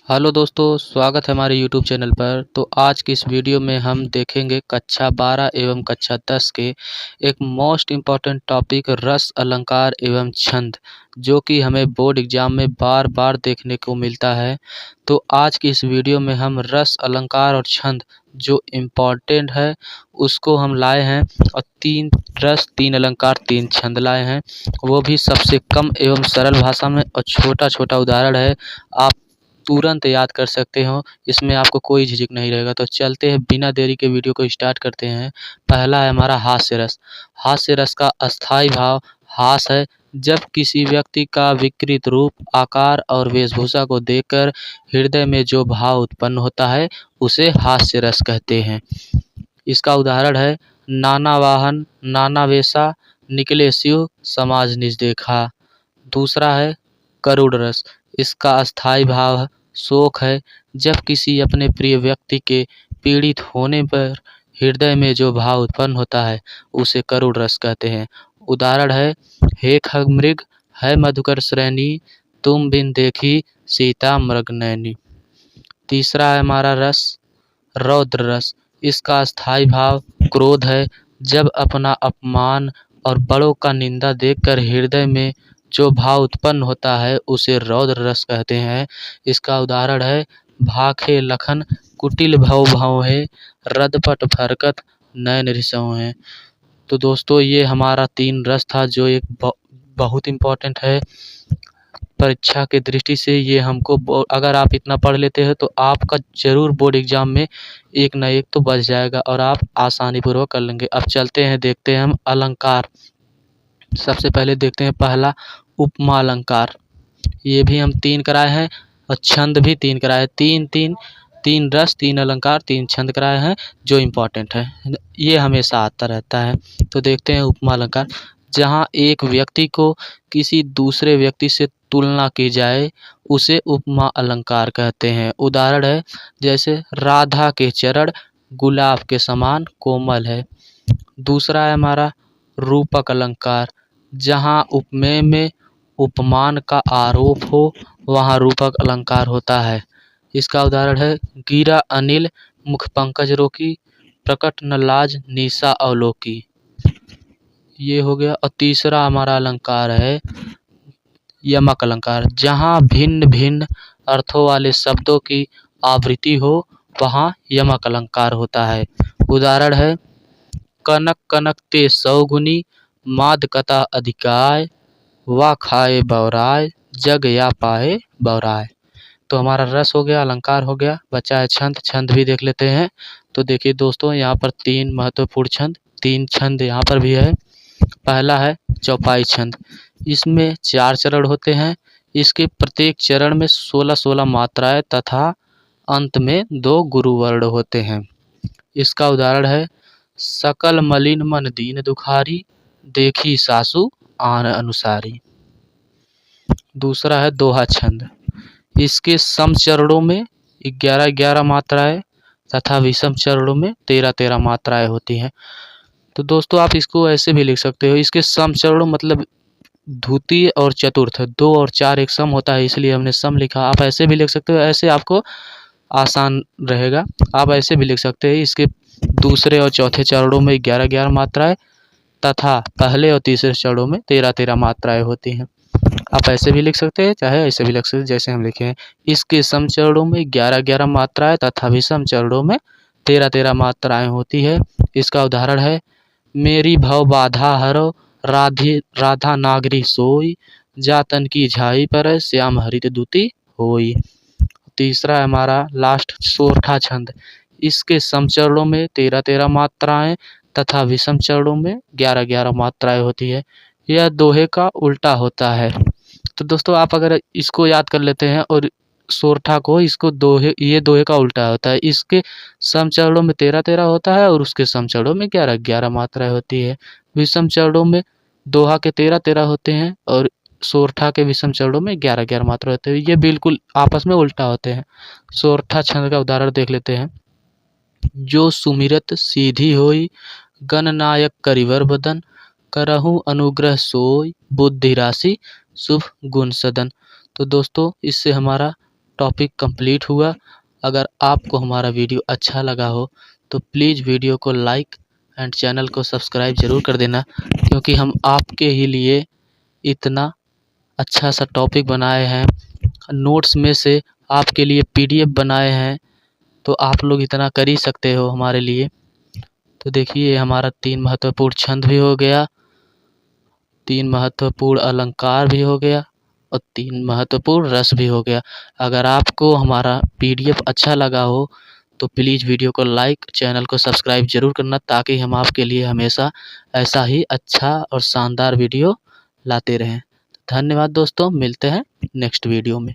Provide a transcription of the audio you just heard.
Hello दोस्तों, स्वागत है हमारे यूट्यूब चैनल पर। तो आज की इस वीडियो में हम देखेंगे कक्षा 12 एवं कक्षा 10 के एक मोस्ट इम्पॉर्टेंट टॉपिक रस अलंकार एवं छंद, जो कि हमें बोर्ड एग्जाम में बार बार देखने को मिलता है। तो आज की इस वीडियो में हम रस अलंकार और छंद जो इम्पॉर्टेंट है उसको हम लाए हैं, और 3 रस 3 अलंकार 3 छंद लाए हैं, वो भी सबसे कम एवं सरल भाषा में, और छोटा छोटा उदाहरण है, आप तुरंत याद कर सकते हो। इसमें आपको कोई झिझक नहीं रहेगा। तो चलते हैं, बिना देरी के वीडियो को स्टार्ट करते हैं। पहला है हमारा हास्य रस। हास्य रस का अस्थाई भाव हास है। जब किसी व्यक्ति का विकृत रूप, आकार और वेशभूषा को देखकर हृदय में जो भाव उत्पन्न होता है उसे हास्य रस कहते हैं। इसका उदाहरण है, नाना वाहन नाना वेशा, निकले शिव समाज निज देखा। दूसरा है करुण रस। इसका अस्थाई भाव शोक है। जब किसी अपने प्रिय व्यक्ति के पीड़ित होने पर हृदय में जो भाव उत्पन्न होता है उसे करुण रस कहते हैं। उदाहरण है, हे खगमृग है मधुकर श्रेणी, तुम बिन देखी सीता मृग नैनी। तीसरा है हमारा रस रौद्र रस। इसका स्थायी भाव क्रोध है। जब अपना अपमान और बड़ों का निंदा देखकर हृदय में जो भाव उत्पन्न होता है उसे रौद्र रस कहते हैं। इसका उदाहरण है, भाखे लखन कुटिल भव भवें, रदपट फरकत नयन रिसवें। तो दोस्तों, ये हमारा 3 रस था, जो एक बहुत इम्पोर्टेंट है परीक्षा के दृष्टि से। ये हमको अगर आप इतना पढ़ लेते हैं तो आपका ज़रूर बोर्ड एग्जाम में एक ना एक तो बच जाएगा, और आप आसानी पूर्वक कर लेंगे। अब चलते हैं, देखते हैं हम अलंकार। सबसे पहले देखते हैं पहला उपमा अलंकार। ये भी हम 3 कराए हैं, और छंद भी 3 कराए हैं। 3 रस 3 अलंकार 3 छंद कराए हैं, जो इम्पोर्टेंट है। ये हमेशा आता रहता है। तो देखते हैं उपमा अलंकार। जहाँ एक व्यक्ति को किसी दूसरे व्यक्ति से तुलना की जाए उसे उपमा अलंकार कहते हैं। उदाहरण है, जैसे राधा के चरण गुलाब के समान कोमल है। दूसरा है हमारा रूपक अलंकार। जहाँ उपमेय में उपमान का आरोप हो वहाँ रूपक अलंकार होता है। इसका उदाहरण है, गिरा अनिल मुख पंकज रोकी, प्रकट न लाज निशा अवलोकी। ये हो गया। और तीसरा हमारा अलंकार है यमक अलंकार। जहाँ भिन्न भिन्न अर्थों वाले शब्दों की आवृत्ति हो वहाँ यमक अलंकार होता है। उदाहरण है, कनक कनक ते सौगुनी, माद कथा अधिकाय, वा खाए बौराय, जग या पाए बौराय। तो हमारा रस हो गया, अलंकार हो गया, बचा है छंद। छंद भी देख लेते हैं। तो देखिए दोस्तों, यहाँ पर 3 महत्वपूर्ण छंद, 3 छंद यहाँ पर भी है। पहला है चौपाई छंद। इसमें 4 चरण होते हैं। इसके प्रत्येक चरण में 16-16 मात्राएं तथा अंत में 2 गुरुवर्ण होते हैं। इसका उदाहरण है, सकल मलिन मन दीन दुखारी, देखी सासु आन अनुसारी। दूसरा है दोहा छंद। इसके सम चरणों में 11-11 मात्राएं तथा विषम चरणों में 13-13 मात्राएं होती हैं। तो दोस्तों, आप इसको ऐसे भी लिख सकते हो। इसके सम चरणों मतलब द्वितीय और चतुर्थ, 2 और 4 एक सम होता है, इसलिए हमने सम लिखा। आप ऐसे भी लिख सकते हो, ऐसे आपको आसान रहेगा। आप ऐसे भी लिख सकते हैं, इसके दूसरे और चौथे चरणों में 11-11 मात्राएं तथा पहले और तीसरे चरणों में 13-13 मात्राएं होती हैं। आप ऐसे भी लिख सकते हैं, चाहे ऐसे भी लिख सकते हैं, जैसे हम लिखे हैं। इसके सम चरणों में 11-11 मात्राएं तथा विषम चरणों में 13-13 मात्राएं होती है। इसका उदाहरण है, मेरी भव बाधा हरो, राधा नागरी सोई, जातन की झाई पर श्याम हरित दूती होई। तीसरा है हमारा लास्ट सोरठा छंद। इसके सम चरणों में 13-13 मात्राएं तथा विषम चरणों में 11-11 मात्राएं होती है। यह दोहे का उल्टा होता है। तो दोस्तों, आप अगर इसको याद कर लेते हैं और सोरठा को, इसको दोहे, ये दोहे का उल्टा होता है। इसके सम चरणों में 13-13 होता है और उसके सम चरणों में 11-11 मात्राएं होती है। विषम चरणों में दोहा के 13-13 होते हैं और सोरठा के विषम चरणों में 11-11 मात्रा होते हैं। ये बिल्कुल आपस में उल्टा होते हैं। सोरठा छंद का उदाहरण देख लेते हैं। जो सुमिरत सीधी होई, गणनायक करिवर बदन, करहूँ अनुग्रह सोई, बुद्धि राशि शुभ गुण सदन। तो दोस्तों, इससे हमारा टॉपिक कंप्लीट हुआ। अगर आपको हमारा वीडियो अच्छा लगा हो तो प्लीज़ वीडियो को लाइक एंड चैनल को सब्सक्राइब ज़रूर कर देना, क्योंकि हम आपके ही लिए इतना अच्छा सा टॉपिक बनाए हैं। नोट्स में से आपके लिए पीडीएफ बनाए हैं, तो आप लोग इतना कर ही सकते हो हमारे लिए। तो देखिए हमारा 3 महत्वपूर्ण छंद भी हो गया, 3 महत्वपूर्ण अलंकार भी हो गया और 3 महत्वपूर्ण रस भी हो गया। अगर आपको हमारा पीडीएफ अच्छा लगा हो तो प्लीज़ वीडियो को लाइक, चैनल को सब्सक्राइब ज़रूर करना, ताकि हम आपके लिए हमेशा ऐसा ही अच्छा और शानदार वीडियो लाते रहें। धन्यवाद दोस्तों, मिलते हैं नेक्स्ट वीडियो में।